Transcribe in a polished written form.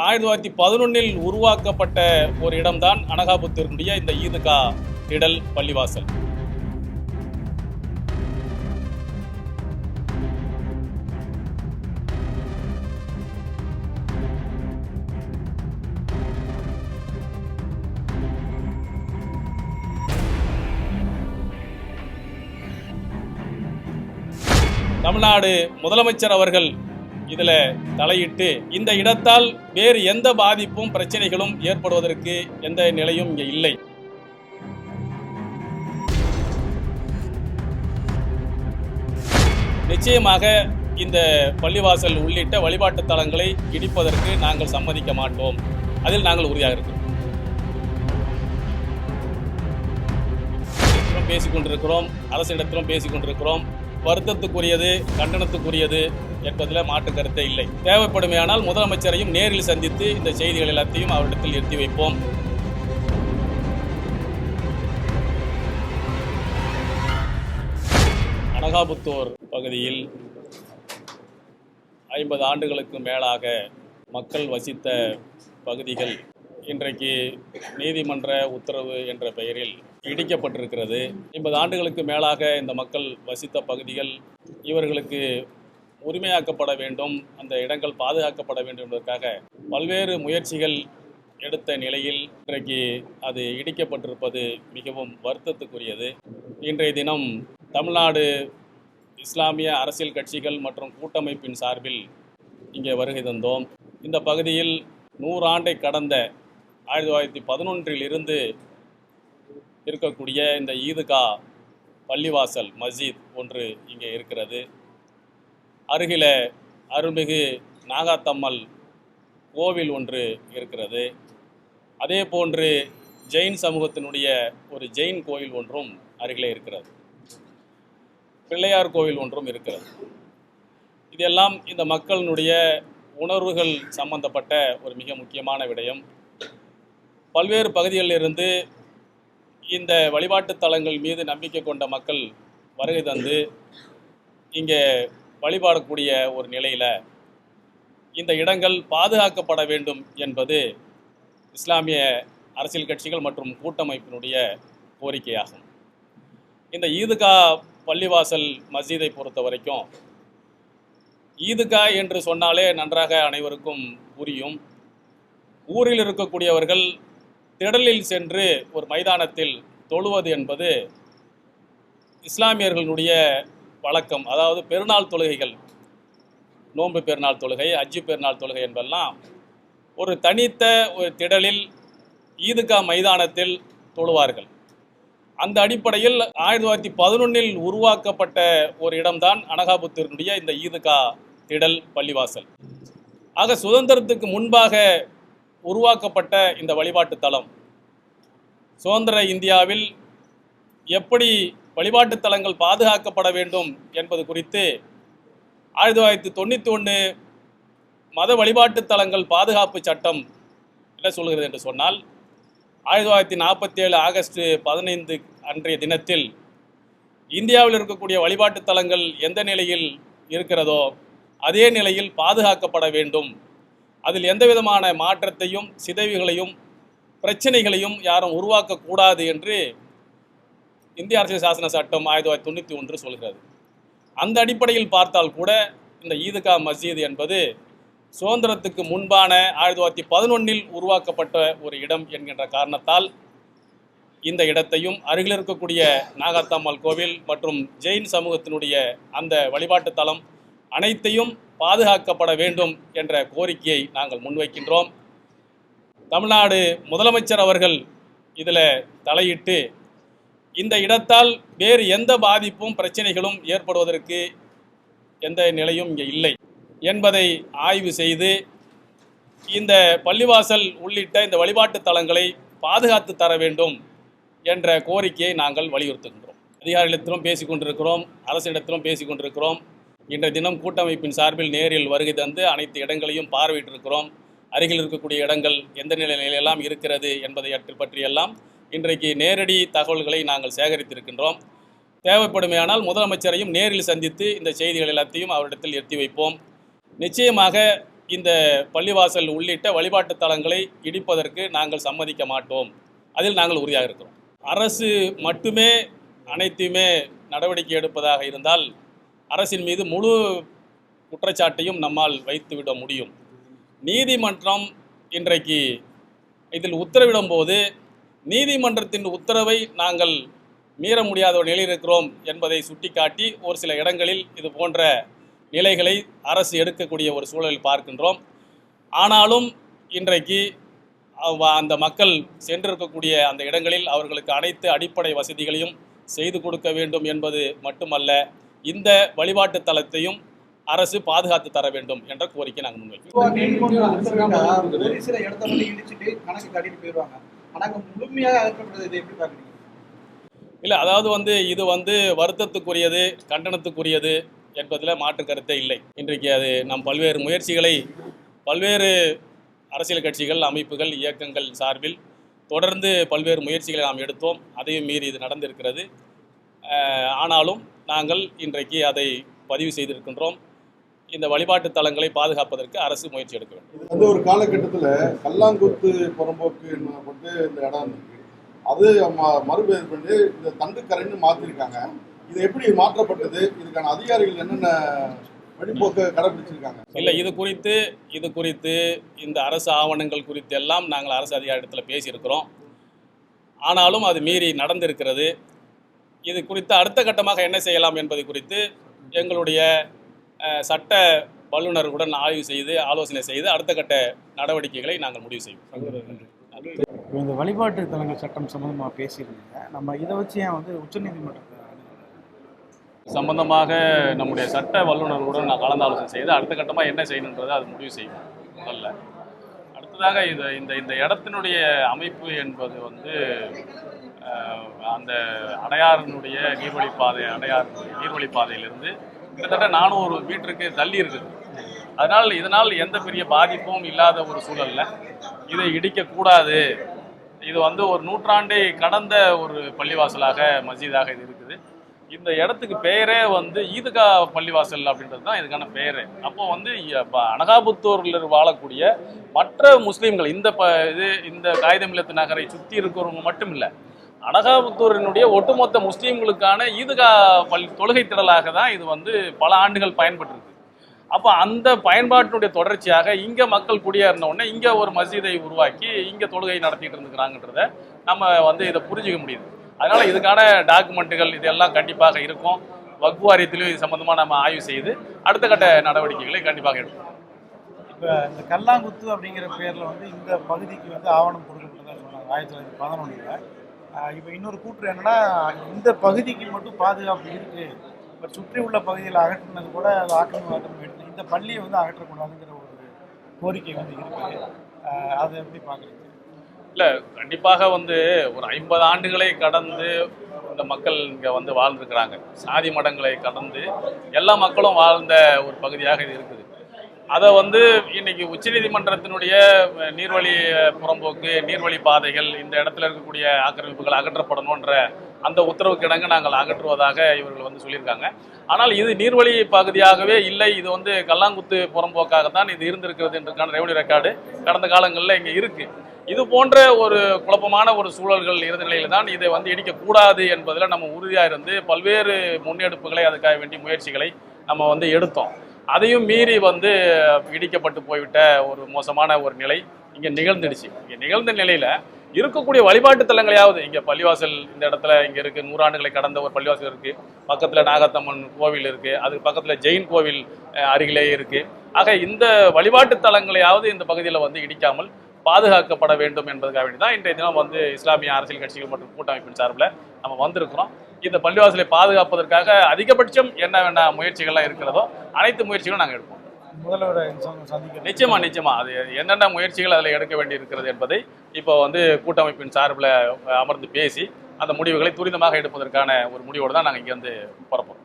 1911 உருவாக்கப்பட்ட ஒரு இடம்தான் அனகாபுத்தூரினுடைய இந்த ஈதுகா திடல் பள்ளிவாசல். தமிழ்நாடு முதலமைச்சர் அவர்கள் இதில் தலையிட்டு இந்த இடத்தால் வேறு எந்த பாதிப்பும் பிரச்சனைகளும் ஏற்படுவதற்கு எந்த நிலையும் இங்கே இல்லை. நிச்சயமாக இந்த பள்ளிவாசல் உள்ளிட்ட வழிபாட்டு தலங்களை இடிப்பதற்கு நாங்கள் சம்மதிக்க மாட்டோம். அதில் நாங்கள் உறுதியாக இருக்கிறோம். பேசிக்கொண்டிருக்கிறோம், அரசிடத்திலும் பேசிக்கொண்டிருக்கிறோம். வருத்தத்துக்குரியது, கண்டனத்துக்குரியது என்பதில் மாற்று கருத்தே இல்லை. தேவைப்படுமையானால் முதலமைச்சரையும் நேரில் சந்தித்து இந்த செய்திகள் எல்லாத்தையும் அவரிடத்தில் எத்தி வைப்போம். அனகாபுத்தூர் பகுதியில் 50 ஆண்டுகளுக்கு மேலாக மக்கள் வசித்த பகுதிகள் இன்றைக்கு நீதிமன்ற உத்தரவு என்ற பெயரில் இடிக்கப்பட்டிருக்கிறது. 50 ஆண்டுகளுக்கு மேலாக இந்த மக்கள் வசித்த பகுதிகள் இவர்களுக்கு உரிமையாக்கப்பட வேண்டும், அந்த இடங்கள் பாதுகாக்கப்பட வேண்டும் என்பதற்காக பல்வேறு முயற்சிகள் எடுத்த நிலையில் இன்றைக்கு அது இடிக்கப்பட்டிருப்பது மிகவும் வருத்தத்துக்குரியது. இன்றைய தினம் தமிழ்நாடு இஸ்லாமிய அரசியல் கட்சிகள் மற்றும் கூட்டமைப்பின் சார்பில் இங்கே வருகை தந்தோம். இந்த பகுதியில் 100 ஆண்டை கடந்த 1911 இருந்து இருக்கக்கூடிய இந்த ஈதுகா பள்ளிவாசல் மஸ்ஜித் ஒன்று இங்கே இருக்கிறது. அருகில அருள்மிகு நாகாத்தம்மல் கோவில் ஒன்று இருக்கிறது. அதே போன்று ஜெயின் சமூகத்தினுடைய ஒரு ஜெயின் கோயில் ஒன்றும் அருகிலே இருக்கிறது. பிள்ளையார் கோவில் ஒன்றும் இருக்கிறது. இதெல்லாம் இந்த மக்களினுடைய உணர்வுகள் சம்பந்தப்பட்ட ஒரு மிக முக்கியமான விடயம். பல்வேறு பகுதிகளிலிருந்து இந்த வழிபாட்டு தலங்கள் மீது நம்பிக்கை கொண்ட மக்கள் வருகை தந்து இங்கே வழிபாடக்கூடிய ஒரு நிலையில் இந்த இடங்கள் பாதுகாக்கப்பட வேண்டும் என்பது இஸ்லாமிய அரசியல் கட்சிகள் மற்றும் கூட்டமைப்பினுடைய கோரிக்கையாகும். இந்த ஈதுகா பள்ளிவாசல் மஸ்ஜிதை பொறுத்த வரைக்கும் ஈதுகா என்று சொன்னாலே நன்றாக அனைவருக்கும் புரியும். ஊரில் இருக்கக்கூடியவர்கள் திடலில் சென்று ஒரு மைதானத்தில் தொழுவது என்பது இஸ்லாமியர்களுடைய வழக்கம். அதாவது பெருநாள் தொழுகைகள், நோன்பு பெருநாள் தொழுகை, ஹஜ்ஜு பெருநாள் தொழுகை என்பதெல்லாம் ஒரு தனித்த ஒரு திடலில் ஈதுகா மைதானத்தில் தொழுவார்கள். அந்த அடிப்படையில் 1911 உருவாக்கப்பட்ட ஒரு இடம்தான் அனகாபுத்தூரினுடைய இந்த ஈதுகா திடல் பள்ளிவாசல். ஆக சுதந்திரத்துக்கு முன்பாக உருவாக்கப்பட்ட இந்த வழிபாட்டு தலம் சுதந்திர இந்தியாவில் எப்படி வழிபாட்டு தலங்கள் பாதுகாக்கப்பட வேண்டும் என்பது குறித்து 1991 மத வழிபாட்டு தலங்கள் பாதுகாப்பு சட்டம் என்ன சொல்கிறது என்று சொன்னால் 1947 ஆகஸ்ட் 15 அன்றைய தினத்தில் இந்தியாவில் இருக்கக்கூடிய வழிபாட்டு தலங்கள் எந்த நிலையில் இருக்கிறதோ அதே நிலையில் பாதுகாக்கப்பட வேண்டும், அதில் எந்த விதமான மாற்றத்தையும் சிதைவுகளையும் பிரச்சனைகளையும் யாரும் உருவாக்கக்கூடாது என்று இந்திய அரசியல் சாசன சட்டம் 1991 சொல்கிறது. அந்த அடிப்படையில் பார்த்தால் கூட இந்த ஈதுகா மஸ்ஜித் என்பது சுதந்திரத்துக்கு முன்பான 1911 உருவாக்கப்பட்ட ஒரு இடம் என்கின்ற காரணத்தால் இந்த இடத்தையும் அருகில் இருக்கக்கூடிய நாகாத்தம்மல் கோவில் மற்றும் ஜெயின் சமூகத்தினுடைய அந்த வழிபாட்டு தலம் அனைத்தையும் பாதுகாக்கப்பட வேண்டும் என்ற கோரிக்கையை நாங்கள் முன்வைக்கின்றோம். தமிழ்நாடு முதலமைச்சர் அவர்கள் இதில் தலையிட்டு இந்த இடத்தால் வேறு எந்த பாதிப்பும் பிரச்சனைகளும் ஏற்படுவதற்கு எந்த நிலையும் இங்கே இல்லை என்பதை ஆய்வு செய்து இந்த பள்ளிவாசல் உள்ளிட்ட இந்த வழிபாட்டு தலங்களை பாதுகாத்து தர வேண்டும் என்ற கோரிக்கையை நாங்கள் வலியுறுத்துகின்றோம். அதிகாரிகளிடத்திலும் பேசிக்கொண்டிருக்கிறோம், அரசிடத்திலும் பேசிக்கொண்டிருக்கிறோம். இன்றைய தினம் கூட்டமைப்பின் சார்பில் நேரில் வருகை தந்து அனைத்து இடங்களையும் பார்வையிட்டிருக்கிறோம். அருகில் இருக்கக்கூடிய இடங்கள் எந்த நிலையிலெல்லாம் இருக்கிறது என்பதை பற்றியெல்லாம் இன்றைக்கு நேரடி தகவல்களை நாங்கள் சேகரித்திருக்கின்றோம். தேவைப்படுமையானால் முதலமைச்சரையும் நேரில் சந்தித்து இந்த செய்திகள் எல்லாத்தையும் அவரிடத்தில் எத்தி வைப்போம். நிச்சயமாக இந்த பள்ளிவாசல் உள்ளிட்ட வழிபாட்டு தலங்களை இடிப்பதற்கு நாங்கள் சம்மதிக்க மாட்டோம். அதில் நாங்கள் உறுதியாக இருக்கிறோம். அரசு மட்டுமே அனைத்தையுமே நடவடிக்கை எடுப்பதாக இருந்தால் அரசின் மீது முழு குற்றச்சாட்டையும் நம்மால் வைத்துவிட முடியும். நீதிமன்றம் இன்றைக்கு இதில் உத்தரவிடும் போது நீதிமன்றத்தின் உத்தரவை நாங்கள் மீற முடியாத ஒரு நிலையில் இருக்கிறோம் என்பதை சுட்டிக்காட்டி ஒரு சில இடங்களில் இது போன்ற நிலைகளை அரசு எடுக்கக்கூடிய ஒரு சூழலில் பார்க்கின்றோம். ஆனாலும் இன்றைக்கு அந்த மக்கள் சென்றிருக்கக்கூடிய அந்த இடங்களில் அவர்களுக்கு அனைத்து அடிப்படை வசதிகளையும் செய்து கொடுக்க வேண்டும் என்பது மட்டுமல்ல, இந்த வழிபாட்டு தலத்தையும் அரசு பாதுகாத்து தர வேண்டும் என்ற கோரிக்கை நாங்கள் முன்வைக்கிறோம். இல்லை, அதாவது இது வருத்தத்துக்குரியது, கண்டனத்துக்குரியது என்பதில் மாற்று கருத்தே இல்லை. இன்றைக்கு அது நம் பல்வேறு முயற்சிகளை பல்வேறு அரசியல் கட்சிகள், அமைப்புகள், இயக்கங்கள் சார்பில் தொடர்ந்து பல்வேறு முயற்சிகளை நாம் எடுத்தோம். அதையும் மீறி இது நடந்திருக்கிறது. ஆனாலும் நாங்கள் இன்றைக்கு அதை பதிவு செய்திருக்கின்றோம். இந்த வழிபாட்டு தலங்களை பாதுகாப்பதற்கு அரசு முயற்சி எடுக்க வேண்டும். அந்த ஒரு காலகட்டத்தில் கல்லாங்குத்து புறம்போக்கு போட்டு இந்த இடம் இருக்கு, அது மறுபெயர் பண்ணி இந்த தண்டுக்கரைன்னு மாற்றிருக்காங்க. இது எப்படி மாற்றப்பட்டது? இதுக்கான அதிகாரிகள் என்னென்ன வழிபோக்க கடைபிடிச்சிருக்காங்க? இல்லை, இது குறித்து இந்த அரசு ஆவணங்கள் குறித்து எல்லாம் நாங்கள் அரசு அதிகாரிடத்தில் பேசியிருக்கிறோம். ஆனாலும் அது மீறி நடந்திருக்கிறது. இது குறித்து அடுத்த கட்டமாக என்ன செய்யலாம் என்பது குறித்து எங்களுடைய சட்ட வல்லுநர்களுடன் ஆய்வு செய்து ஆலோசனை செய்து அடுத்த கட்ட நடவடிக்கைகளை நாங்கள் முடிவு செய்வோம். இந்த வழிபாட்டு தலங்கள் சட்டம் சம்பந்தமாக பேசியிருந்தீங்க. நம்ம இதை வச்சு ஏன் உச்சநீதிமன்றத்தை சம்பந்தமாக நம்முடைய சட்ட வல்லுநர்களுடன் நான் கலந்து ஆலோசனை செய்து அடுத்த கட்டமாக என்ன செய்யணுன்றதை அது முடிவு செய்வோம். முதல்ல அடுத்ததாக இந்த இடத்தினுடைய அமைப்பு என்பது அந்த அடையாறினுடைய நீர்வழிப்பாதையிலிருந்து கிட்டத்தட்ட 400 மீட்டருக்கு தள்ளி இருக்குது. இதனால் எந்த பெரிய பாதிப்பும் இல்லாத ஒரு சூழலில் இதை இடிக்கக்கூடாது. இது ஒரு நூற்றாண்டை கடந்த ஒரு பள்ளிவாசலாக, மஸ்ஜிதாக இது இருக்குது. இந்த இடத்துக்கு பெயரே ஈதுகா பள்ளிவாசல் அப்படின்றது தான் இதுக்கான பெயர். அப்போ அனகாபுத்தூரில் வாழக்கூடிய மற்ற முஸ்லீம்கள் இந்த காயிதே மில்லத் நகரை சுற்றி இருக்கிறவங்க மட்டும் இல்லை, அனகாபுத்தூரினுடைய ஒட்டுமொத்த முஸ்லீம்களுக்கான ஈதுகா தொழுகை திடலாக தான் இது பல ஆண்டுகள் பயன்பட்டுருக்கு. அப்போ அந்த பயன்பாட்டினுடைய தொடர்ச்சியாக இங்கே மக்கள் குடியேறின உடனே இங்கே ஒரு மஸ்ஜிதை உருவாக்கி இங்கே தொழுகை நடத்திட்டு இருந்துக்கிறாங்கன்றத நம்ம இதை புரிஞ்சிக்க முடியுது. அதனால் இதுக்கான டாக்குமெண்ட்டுகள் இதெல்லாம் கண்டிப்பாக இருக்கும். வக்ஃப் வாரியத்திலும் இது சம்பந்தமாக நம்ம ஆய்வு செய்து அடுத்த கட்ட நடவடிக்கைகளை கண்டிப்பாக எடுப்போம். இப்போ இந்த கல்லாங்குத்து அப்படிங்கிற பேரில் இந்த பகுதிக்கு ஆவணம் கொடுக்கப்பட்டதாக சொன்னாங்க 1911. இப்போ இன்னொரு கூற்று என்னன்னா, இந்த பகுதிக்கு மட்டும் பாதுகாப்பு இருக்குது, இப்போ சுற்றி உள்ள பகுதியில் அகற்றினது கூட அது ஆக்கிரமிப்பு எடுத்து இந்த பள்ளியை அகற்றக்கூடாதுங்கிற ஒரு கோரிக்கை இருக்குது. அதை எப்படி பார்க்குறீங்க? இல்லை, கண்டிப்பாக ஒரு 50 ஆண்டுகளை கடந்து இந்த மக்கள் இங்கே வாழ்ந்துருக்கிறாங்க. சாதி மடங்களை கடந்து எல்லா மக்களும் வாழ்ந்த ஒரு பகுதியாக இது இருக்குது. அதை இன்னைக்கு உச்சநீதிமன்றத்தினுடைய நீர்வழி புறம்போக்கு, நீர்வழி பாதைகள், இந்த இடத்துல இருக்கக்கூடிய ஆக்கிரமிப்புகள் அகற்றப்படணுன்ற அந்த உத்தரவுக்கு இணங்க நாங்கள் அகற்றுவதாக இவர்கள் சொல்லியிருக்காங்க. ஆனால் இது நீர்வழி பகுதியாகவே இல்லை, இது கல்லாங்குத்து புறம்போக்காக தான் இது இருந்திருக்கிறது என்றதுக்கான ரெவன்யூ ரெக்கார்டு கடந்த காலங்களில் இங்கே இருக்குது. இது போன்ற ஒரு குழப்பமான ஒரு சூழல்கள் இருந்த நிலையில் தான் இதை இடிக்கக்கூடாது என்பதில் நம்ம உறுதியாக இருந்து பல்வேறு முன்னெடுப்புகளை, அதுக்காக வேண்டிய முயற்சிகளை நம்ம எடுத்தோம். அதையும் மீறி இடிக்கப்பட்டு போய்விட்ட ஒரு மோசமான ஒரு நிலை இங்கே நிகழ்ந்துடுச்சு. இங்கே நிகழ்ந்த நிலையில் இருக்கக்கூடிய வழிபாட்டு தலங்களையாவது, இங்கே பள்ளிவாசல் இந்த இடத்துல இங்கே இருக்குது, 100 ஆண்டுகளை கடந்த ஒரு பள்ளிவாசல் இருக்குது, பக்கத்தில் நாகத்தம்மன் கோவில் இருக்குது, அதுக்கு பக்கத்தில் ஜெயின் கோவில் அருகிலே இருக்குது. ஆக இந்த வழிபாட்டு தலங்களையாவது இந்த பகுதியில் இடிக்காமல் பாதுகாக்கப்பட வேண்டும் என்பதற்காக வேண்டி தான் இன்றைய தினம் இஸ்லாமிய அரசியல் கட்சிகள் மற்றும் கூட்டமைப்பின் சார்பில் நம்ம வந்திருக்கிறோம். இந்த பள்ளிவாசலை பாதுகாப்பதற்காக அதிகபட்சம் என்ன முயற்சிகள்லாம் இருக்கிறதோ அனைத்து முயற்சிகளும் நாங்கள் எடுப்போம். முதல்வரை நிச்சயமா அது என்னென்ன முயற்சிகள் அதில் எடுக்க வேண்டி இருக்கிறது என்பதை இப்போ கூட்டமைப்பின் சார்பில் அமர்ந்து பேசி அந்த முடிவுகளை துரிதமாக எடுப்பதற்கான ஒரு முடிவோடு தான் நாங்கள் இங்கே புறப்போம்.